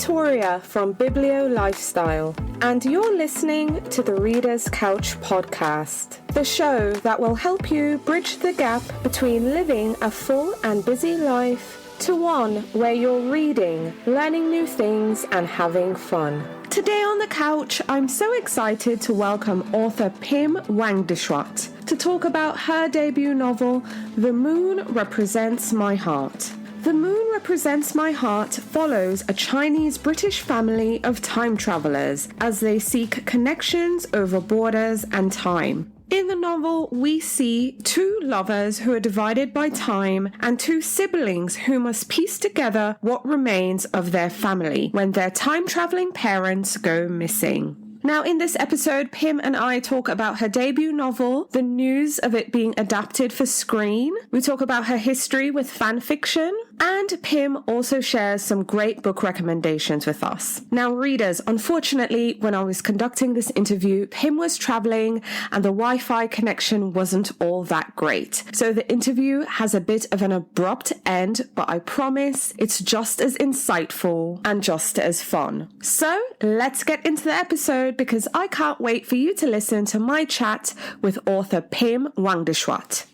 Victoria from Biblio Lifestyle, and you're listening to the Reader's Couch podcast, the show that will help you bridge the gap between living a full and busy life to one where you're reading, learning new things, and having fun. Today on the couch, I'm so excited to welcome author Pim Wangtechawat to talk about her debut novel, The Moon Represents My Heart. The Moon Represents My Heart follows a Chinese-British family of time travelers as they seek connections over borders and time. In the novel, we see two lovers who are divided by time and two siblings who must piece together what remains of their family when their time-traveling parents go missing. Now, in this episode, Pim and I talk about her debut novel, the news of it being adapted for screen. We talk about her history with fan fiction, and Pim also shares some great book recommendations with us. Now, readers, unfortunately, when I was conducting this interview, Pim was traveling and the Wi-Fi connection wasn't all that great. So the interview has a bit of an abrupt end, but I promise it's just as insightful and just as fun. So let's get into the episode, because I can't wait for you to listen to my chat with author Pim Wangtechawat.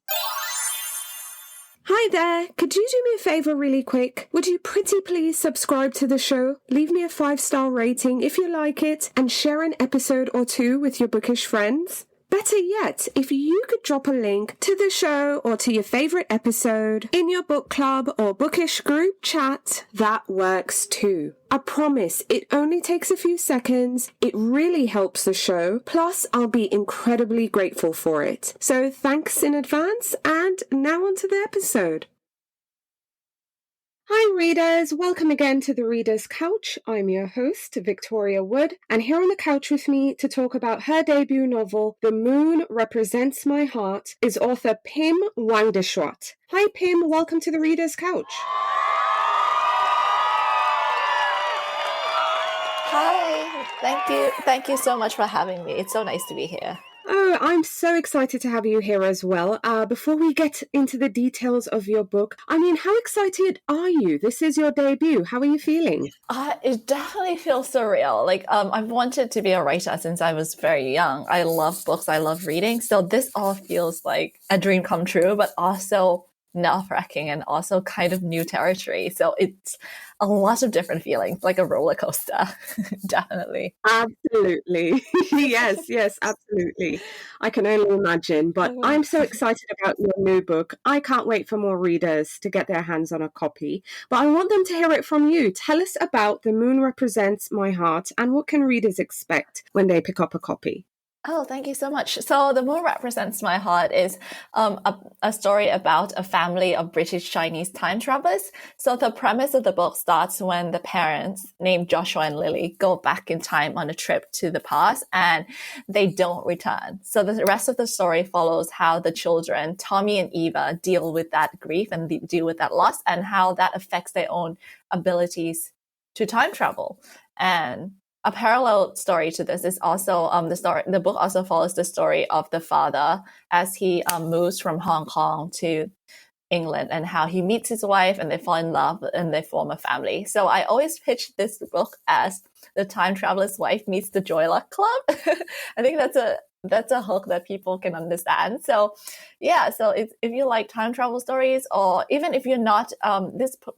Hi there, could you do me a favour really quick? Would you pretty please subscribe to the show, leave me a 5-star rating if you like it, and share an episode or two with your bookish friends? Better yet, if you could drop a link to the show or to your favourite episode in your book club or bookish group chat, that works too. I promise, it only takes a few seconds, it really helps the show, plus I'll be incredibly grateful for it. So thanks in advance, and now on to the episode. Hi readers, welcome again to the Reader's Couch. I'm your host, Victoria Wood, and here on the couch with me to talk about her debut novel, The Moon Represents My Heart, is author Pim Wangtechawat. Hi Pim, welcome to the Reader's Couch. Hi, thank you so much for having me. It's so nice to be here. Oh, I'm so excited to have you here as well. Before we get into the details of your book, how excited are you? This is your debut. How are you feeling? It definitely feels surreal. I've wanted to be a writer since I was very young. I love books. I love reading. So this all feels like a dream come true, but also nerve-wracking and also kind of new territory. So it's a lot of different feelings, like a roller coaster. Definitely. Absolutely. yes, absolutely. I can only imagine, but I'm so excited about your new book. I can't wait for more readers to get their hands on a copy, but I want them to hear it from you. Tell us about The Moon Represents My Heart, and what can readers expect when they pick up a copy? Oh, thank you so much. So The Moon Represents My Heart is a story about a family of British Chinese time travelers. So the premise of the book starts when the parents, named Joshua and Lily, go back in time on a trip to the past and they don't return. So the rest of the story follows how the children, Tommy and Eva, deal with that grief and deal with that loss, and how that affects their own abilities to time travel. And a parallel story to this is also the book also follows the story of the father as he moves from Hong Kong to England, and how he meets his wife and they fall in love and they form a family. So I always pitch this book as the time traveler's wife meets the Joy Luck Club. I think that's a hook that people can understand. So if you like time travel stories, or even if you're not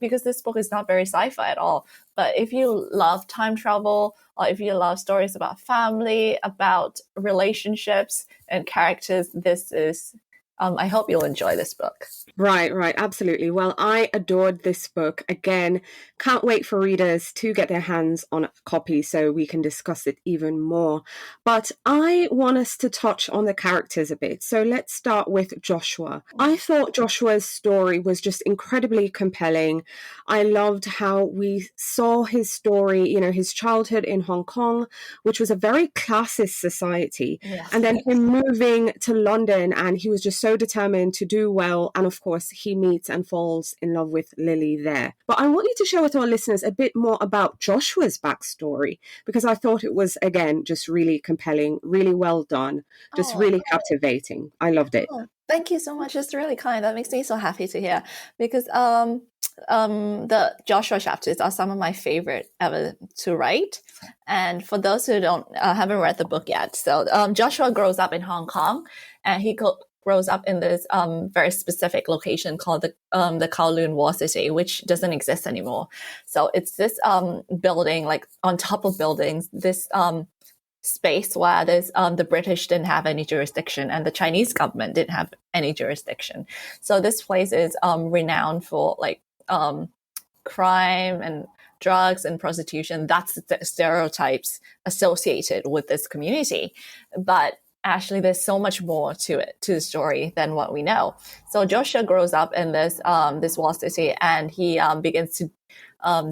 because this book is not very sci-fi at all, but if you love time travel, or if you love stories about family, about relationships and characters, this is I hope you'll enjoy this book. Right, absolutely. Well, I adored this book. Again, can't wait for readers to get their hands on a copy so we can discuss it even more. But I want us to touch on the characters a bit. So let's start with Joshua. I thought Joshua's story was just incredibly compelling. I loved how we saw his story, his childhood in Hong Kong, which was a very classist society. Yes. And then him moving to London, and he was just so determined to do well, and of course he meets and falls in love with Lily there. But I want you to share with our listeners a bit more about Joshua's backstory, because I thought it was, again, just really compelling, really well done, just really captivating. I loved it. Thank you so much. It's really kind. That makes me so happy to hear, because the Joshua chapters are some of my favorite ever to write. And for those who don't haven't read the book yet, so Joshua grows up in Hong Kong, and he grows up in this very specific location called the Kowloon War City, which doesn't exist anymore. So it's this building, like on top of buildings, this space where there's the British didn't have any jurisdiction and the Chinese government didn't have any jurisdiction. So this place is renowned for like crime and drugs and prostitution. That's the stereotypes associated with this community. But actually, there's so much more to it, to the story, than what we know. So Joshua grows up in this wall city, and he begins to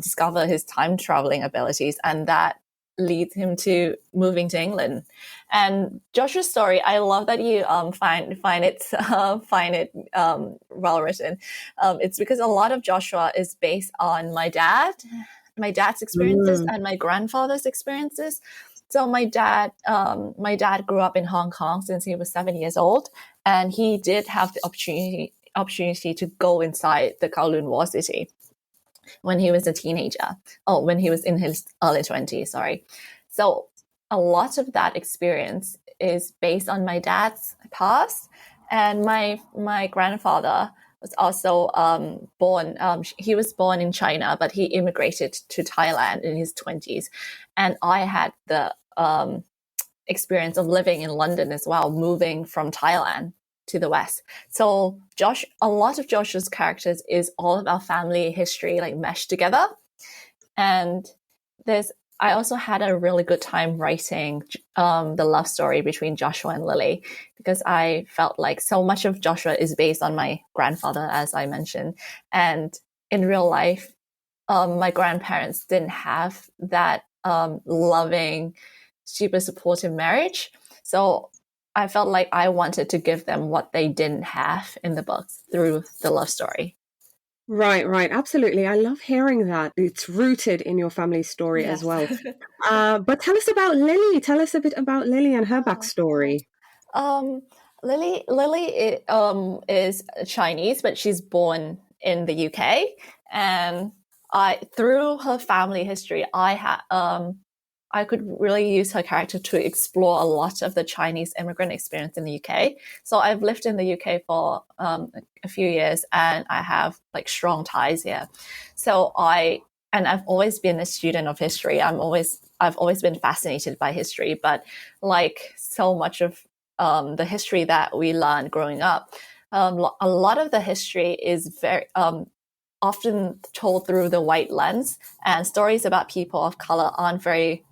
discover his time traveling abilities, and that leads him to moving to England. And Joshua's story, I love that you find it well written. It's because a lot of Joshua is based on my dad's experiences and my grandfather's experiences. So my dad grew up in Hong Kong since he was 7 years old, and he did have the opportunity to go inside the Kowloon War City when he was a teenager. Oh, when he was in his early 20s, sorry. So a lot of that experience is based on my dad's past. And my grandfather was also born, he was born in China, but he immigrated to Thailand in his 20s. And I had the experience of living in London as well, moving from Thailand to the West. So a lot of Joshua's characters is all about family history, like meshed together. And I also had a really good time writing the love story between Joshua and Lily, because I felt like so much of Joshua is based on my grandfather, as I mentioned. And in real life, my grandparents didn't have that loving, super supportive marriage. So I felt like I wanted to give them what they didn't have in the books through the love story. Right. Absolutely. I love hearing that. It's rooted in your family story as well. But tell us about Lily. Tell us a bit about Lily and her backstory. Lily is Chinese, but she's born in the UK. And through her family history, I could really use her character to explore a lot of the Chinese immigrant experience in the UK. So I've lived in the UK for a few years, and I have like strong ties here. So I've always been a student of history. I've always been fascinated by history, but like so much of the history that we learned growing up, a lot of the history is very often told through the white lens, and stories about people of color aren't very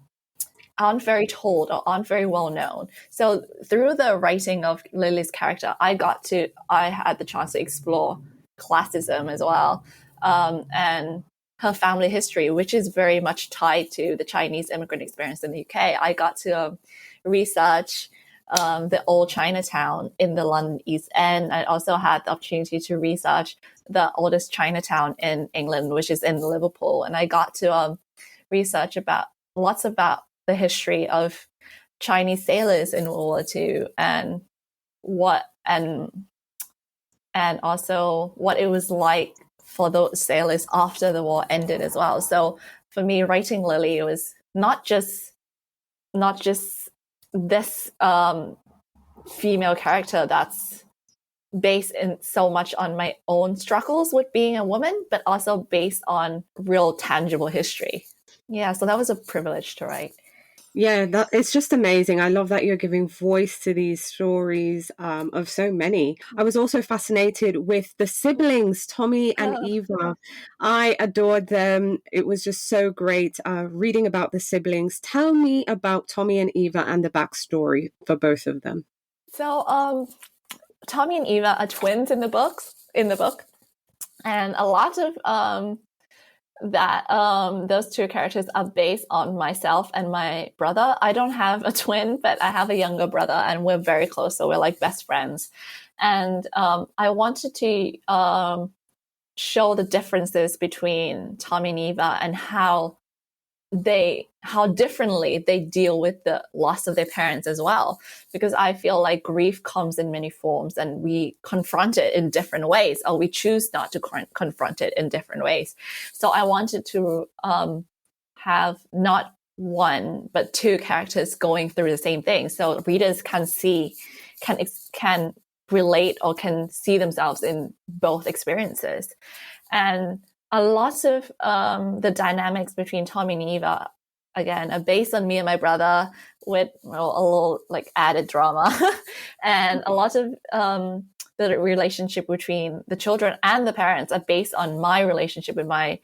told or aren't very well known. So through the writing of Lily's character, I had the chance to explore classism as well, and her family history, which is very much tied to the Chinese immigrant experience in the UK. I got to research the old Chinatown in the London East End. I also had the opportunity to research the oldest Chinatown in England, which is in Liverpool. And I got to research lots about the history of Chinese sailors in World War II and also what it was like for those sailors after the war ended as well. So for me, writing Lily, it was not just this female character that's based in so much on my own struggles with being a woman, but also based on real tangible history. Yeah, so that was a privilege to write. Yeah, it's just amazing. I love that you're giving voice to these stories of so many. I was also fascinated with the siblings, Tommy and Eva. I adored them. It was just so great reading about the siblings. Tell me about Tommy and Eva and the backstory for both of them. So Tommy and Eva are twins in the book, and a lot of those two characters are based on myself and my brother. I don't have a twin, but I have a younger brother, and we're very close, so we're like best friends. And I wanted to show the differences between Tommy and Eva and how how differently they deal with the loss of their parents as well. Because I feel like grief comes in many forms and we confront it in different ways, or we choose not to confront it in different ways. So I wanted to have not one, but two characters going through the same thing. So readers can relate or can see themselves in both experiences. And a lot of the dynamics between Tommy and Eva, again, are based on me and my brother with a little like added drama. And a lot of the relationship between the children and the parents are based on my relationship with my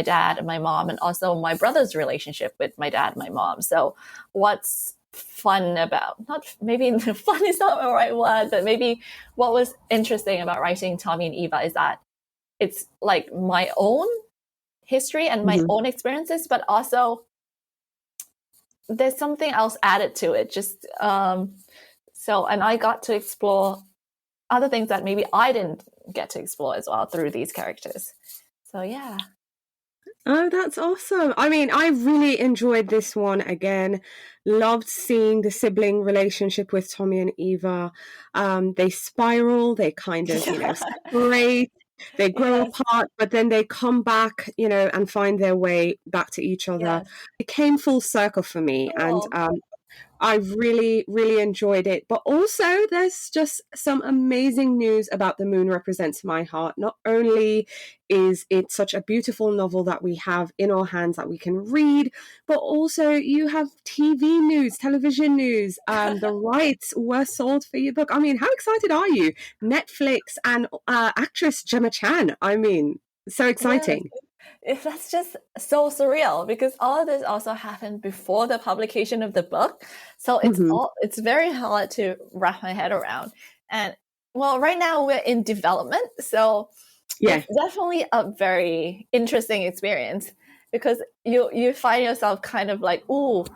dad and my mom, and also my brother's relationship with my dad and my mom. So what's fun about, not maybe fun is not the right word, but maybe what was interesting about writing Tommy and Eva is that it's like my own history and my own experiences, but also there's something else added to it. Just and I got to explore other things that maybe I didn't get to explore as well through these characters. So yeah. Oh, that's awesome. I mean, I really enjoyed this one again. Loved seeing the sibling relationship with Tommy and Eva. They spiral, they kind of, separate, they grow apart, but then they come back, and find their way back to each other. Yes. It came full circle for me. Cool. And I really, really enjoyed it. But also, there's just some amazing news about The Moon Represents My Heart. Not only is it such a beautiful novel that we have in our hands that we can read, but also you have TV news, television news. The rights were sold for your book. I mean, how excited are you? Netflix and actress Gemma Chan. I mean, so exciting. Yes. That's just so surreal, because all of this also happened before the publication of the book. So it's very hard to wrap my head around. And well, right now we're in development. So it's definitely a very interesting experience, because you find yourself kind of like, your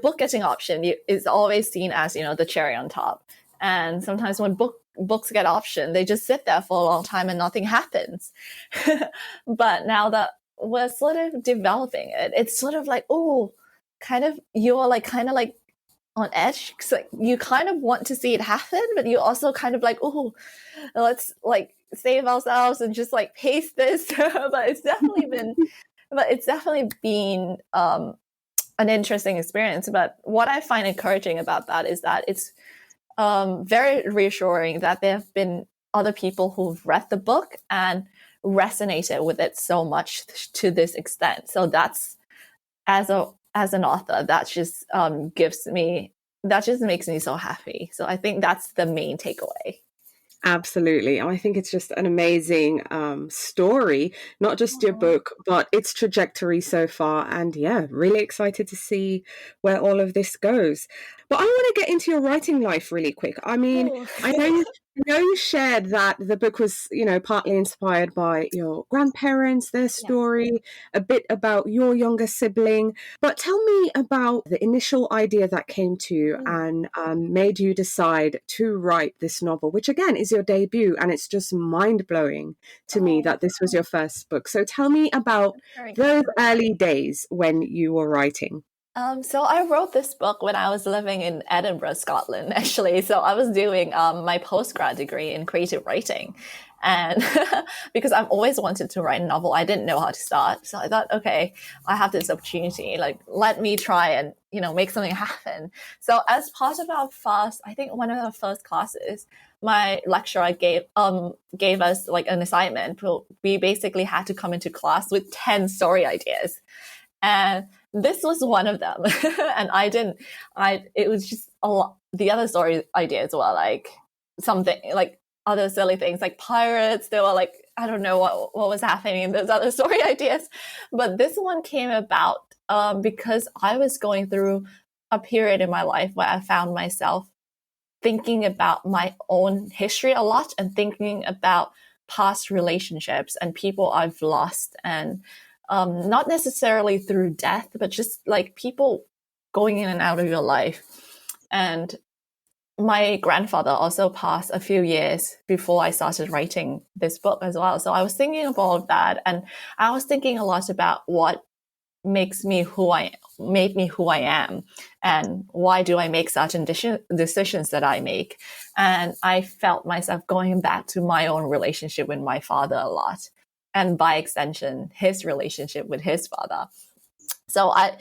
book getting optioned is always seen as, the cherry on top. And sometimes when books get optioned, they just sit there for a long time and nothing happens. But now that we're sort of developing it, it's sort of like, you're like kind of like on edge. So you kind of want to see it happen, but you also kind of like, let's like save ourselves and just like pace this. But it's definitely been an interesting experience. But what I find encouraging about that is that it's very reassuring that there have been other people who've read the book and resonated with it so much to this extent. So that's, as an author, that just makes me so happy. So I think that's the main takeaway. Absolutely. I think it's just an amazing story, not just your book, but its trajectory so far. And really excited to see where all of this goes. But I want to get into your writing life really quick. I mean, I know you shared that the book was, partly inspired by your grandparents, their story, a bit about your younger sibling. But tell me about the initial idea that came to you and made you decide to write this novel, which again is your debut. And it's just mind-blowing to me that this was your first book. So tell me about those early days when you were writing. So I wrote this book when I was living in Edinburgh, Scotland, actually. So I was doing my postgrad degree in creative writing. And because I've always wanted to write a novel, I didn't know how to start. So I thought, okay, I have this opportunity, like, let me try and, make something happen. So as part of I think one of our first classes, my lecturer gave us like an assignment. We basically had to come into class with 10 story ideas. And this was one of them. And it was just a lot. The other story ideas were like something like other silly things like pirates. They were like, I don't know what was happening in those other story ideas. But this one came about because I was going through a period in my life where I found myself thinking about my own history a lot and thinking about past relationships and people I've lost, and not necessarily through death, but just like people going in and out of your life. And my grandfather also passed a few years before I started writing this book as well. So I was thinking of all of that. And I was thinking a lot about what made me who I am, and why do I make certain decisions that I make. And I felt myself going back to my own relationship with my father a lot, and by extension his relationship with his father. So I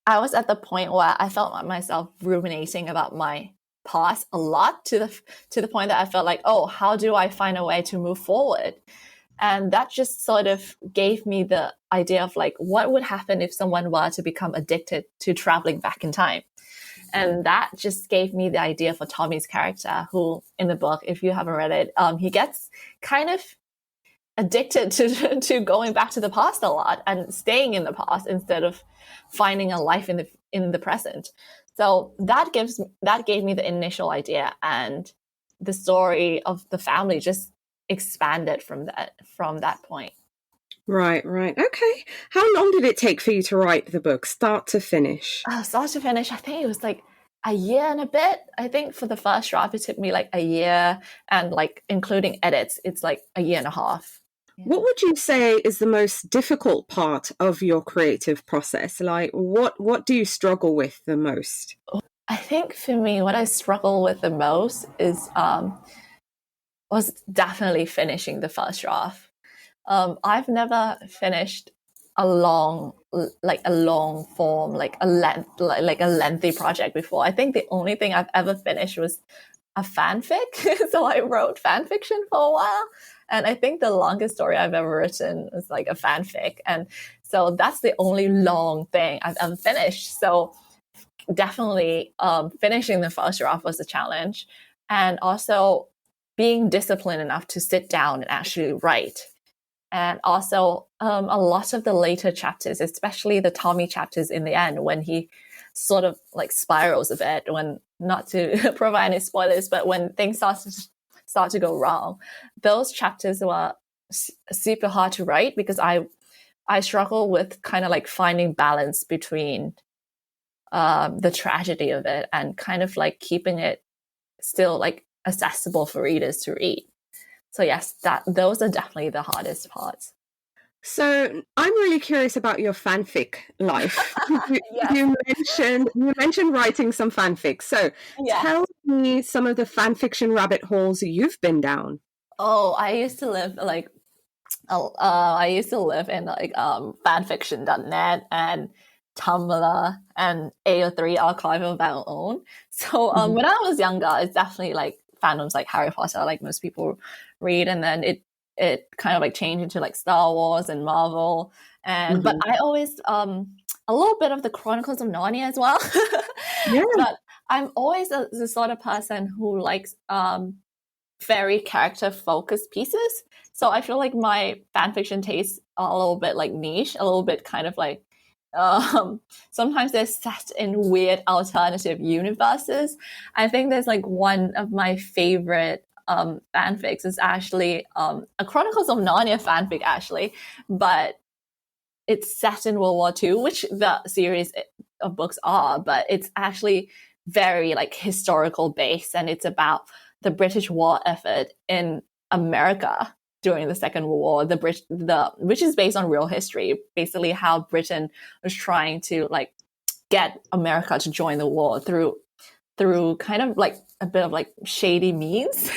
was at the point where I felt myself ruminating about my past a lot, to the point that I felt like, oh, how do I find a way to move forward? And that just sort of gave me the idea of like, what would happen if someone were to become addicted to traveling back in time? And that just gave me the idea for Tommy's character, who in the book, if you haven't read it, he gets kind of addicted to going back to the past a lot and staying in the past instead of finding a life in the present. So that gave me the initial idea, and the story of the family just expanded from that point. Right. Okay. How long did it take for you to write the book, start to finish? Start to finish, I think it was like a year and a bit. I think for the first draft, it took me like a year, and like including edits, it's like a year and a half. Yeah. What would you say is the most difficult part of your creative process? Like, what do you struggle with the most? I think for me, what I struggle with the most is was definitely finishing the first draft. I've never finished a long form, like a lengthy project before. I think the only thing I've ever finished was a fanfic. So I wrote fan fiction for a while, and I think the longest story I've ever written was like a fanfic. And so that's the only long thing I've ever finished. So definitely finishing the first draft was a challenge, and also being disciplined enough to sit down and actually write. And also a lot of the later chapters, especially the Tommy chapters in the end, when he sort of like spirals a bit, when, not to provide any spoilers, but when things start to go wrong, those chapters were super hard to write, because I struggle with kind of like finding balance between the tragedy of it and kind of like keeping it still like accessible for readers to read. So yes, those are definitely the hardest parts. So I'm really curious about your fanfic life. Yes. You mentioned writing some fanfics. So tell me some of the fanfiction rabbit holes you've been down. Oh, I used to live in like fanfiction.net and Tumblr and AO3 Archive of Our Own. So when I was younger, it's definitely like fandoms like Harry Potter, like most people read, and then it kind of like changed into like Star Wars and Marvel, and but I always a little bit of the Chronicles of Narnia as well. But I'm always the sort of person who likes very character focused pieces. So I feel like my fanfiction tastes are a little bit like niche, a little bit kind of like sometimes they're set in weird alternative universes. I think there's like one of my favorite fanfics is actually a Chronicles of Narnia fanfic actually, but it's set in World War II, which the series of books are, but it's actually very like historical based, and it's about the British war effort in America during the Second World War, which is based on real history, basically how Britain was trying to like get America to join the war through kind of like a bit of like shady means.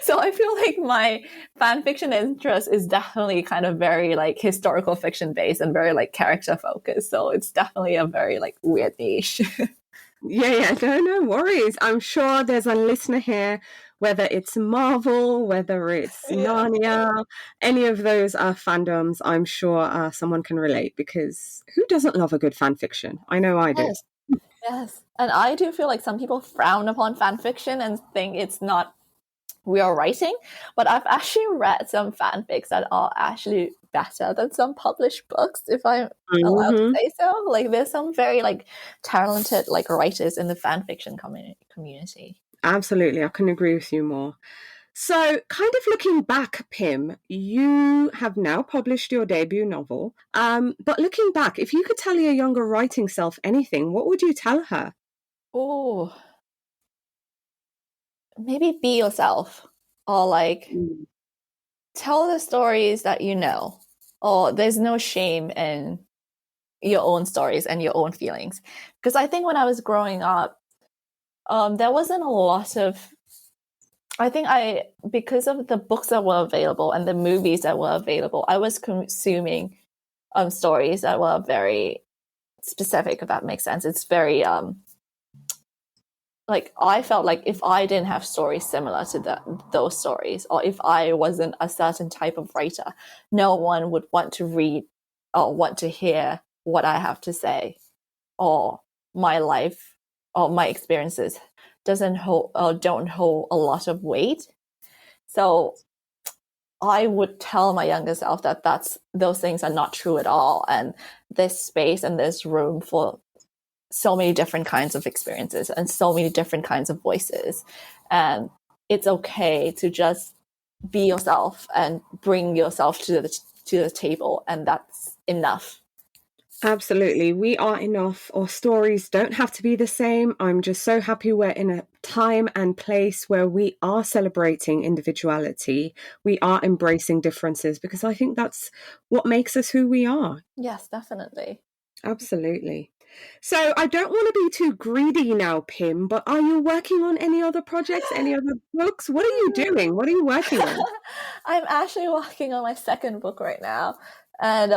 So I feel like my fan fiction interest is definitely kind of very like historical fiction based and very like character focused. So it's definitely a very like weird niche. Yeah, no worries. I'm sure there's a listener here, whether it's Marvel, whether it's Narnia, any of those fandoms, I'm sure someone can relate, because who doesn't love a good fan fiction? I know I do. Yes. And I do feel like some people frown upon fan fiction and think it's not real writing, but I've actually read some fanfics that are actually better than some published books, if I'm allowed to say so. Like there's some very like talented like writers in the fanfiction community. Absolutely, I couldn't agree with you more. So, kind of looking back, Pim, you have now published your debut novel. But looking back, if you could tell your younger writing self anything, what would you tell her? Oh, maybe be yourself, or like tell the stories that you know, or there's no shame in your own stories and your own feelings. Because I think when I was growing up, there wasn't a lot of, because of the books that were available and the movies that were available, I was consuming stories that were very specific, if that makes sense. It's very, like, I felt like if I didn't have stories similar to those stories, or if I wasn't a certain type of writer, no one would want to read or want to hear what I have to say, or my life or my experiences don't hold a lot of weight. So I would tell my younger self that those things are not true at all, and there's space and there's room for so many different kinds of experiences and so many different kinds of voices, and it's okay to just be yourself and bring yourself to the table, and that's enough. Absolutely. We are enough. Our stories don't have to be the same. I'm just so happy we're in a time and place where we are celebrating individuality. We are embracing differences, because I think that's what makes us who we are. Yes, definitely. Absolutely. So I don't want to be too greedy now, Pim, but are you working on any other projects, any other books? What are you doing? What are you working on? I'm actually working on my second book right now. And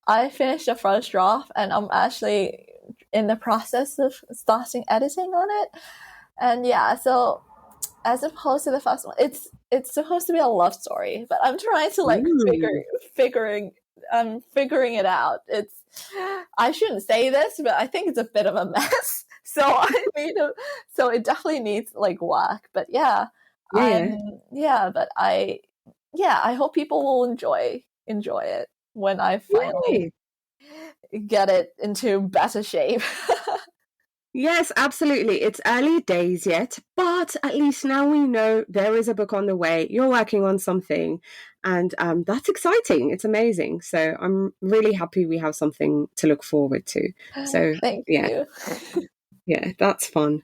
I finished the first draft, and I'm actually in the process of starting editing on it. And yeah, so as opposed to the first one, it's supposed to be a love story, but I'm trying to like figuring it out. I shouldn't say this, but I think it's a bit of a mess. So so it definitely needs like work. But I hope people will enjoy it when I finally get it into better shape. Yes, absolutely. It's early days yet, but at least now we know there is a book on the way. You're working on something, and that's exciting. It's amazing. So I'm really happy we have something to look forward to. So Thank you. Yeah, that's fun.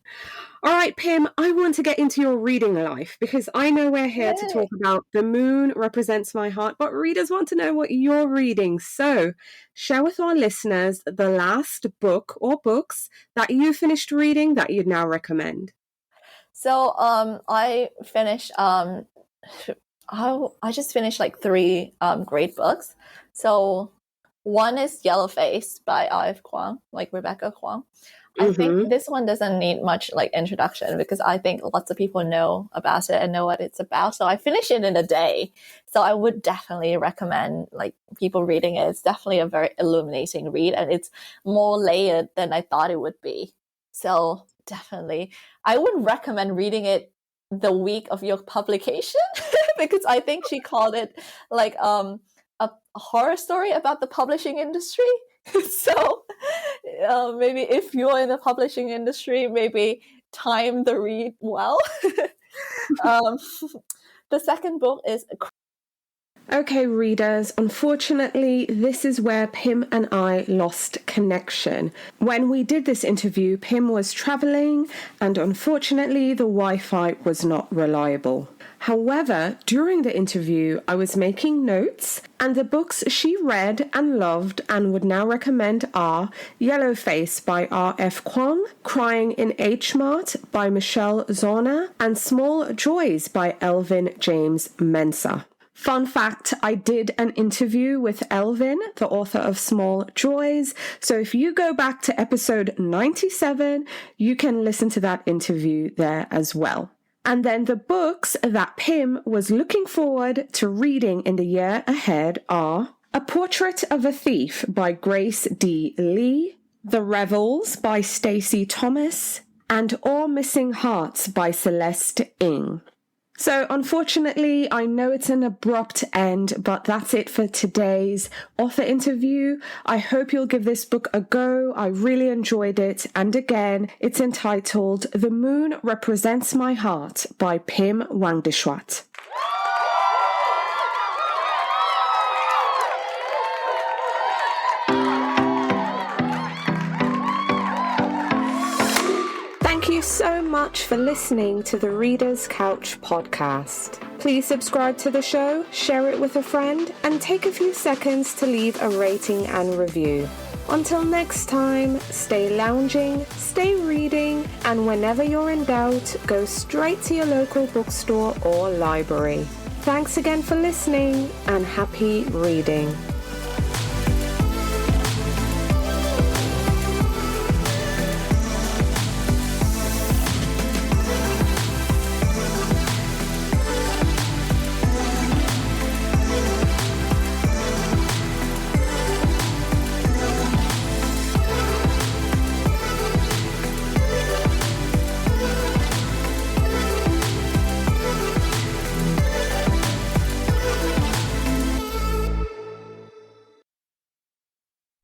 All right, Pim, I want to get into your reading life, because I know we're here to talk about The Moon Represents My Heart, but readers want to know what you're reading. So share with our listeners the last book or books that you finished reading that you'd now recommend. So I finished I just finished like 3 great books. So one is Yellowface by Olive Kwang, like Rebecca Kwang. I think this one doesn't need much like introduction, because I think lots of people know about it and know what it's about. So I finished it in a day. So I would definitely recommend like people reading it. It's definitely a very illuminating read, and it's more layered than I thought it would be. So definitely, I would recommend reading it the week of your publication, because I think she called it like a horror story about the publishing industry. So maybe if you're in the publishing industry, maybe time the read well. The second book is... Okay, readers, unfortunately, this is where Pim and I lost connection. When we did this interview, Pim was traveling, and unfortunately, the Wi-Fi was not reliable. However, during the interview, I was making notes, and the books she read and loved and would now recommend are Yellowface by R.F. Kwang, Crying in H Mart by Michelle Zauner, and Small Joys by Elvin James Mensah. Fun fact, I did an interview with Elvin, the author of Small Joys. So if you go back to episode 97, you can listen to that interview there as well. And then the books that Pim was looking forward to reading in the year ahead are A Portrait of a Thief by Grace D. Lee, The Revels by Stacey Thomas, and All Missing Hearts by Celeste Ng. So unfortunately, I know it's an abrupt end, but that's it for today's author interview. I hope you'll give this book a go. I really enjoyed it. And again, it's entitled The Moon Represents My Heart by Pim Wangtechawat. Thank you so much for listening to the Reader's Couch podcast. Please subscribe to the show, share it with a friend, and take a few seconds to leave a rating and review. Until next time, stay lounging, stay reading, and whenever you're in doubt, go straight to your local bookstore or library. Thanks again for listening, and happy reading.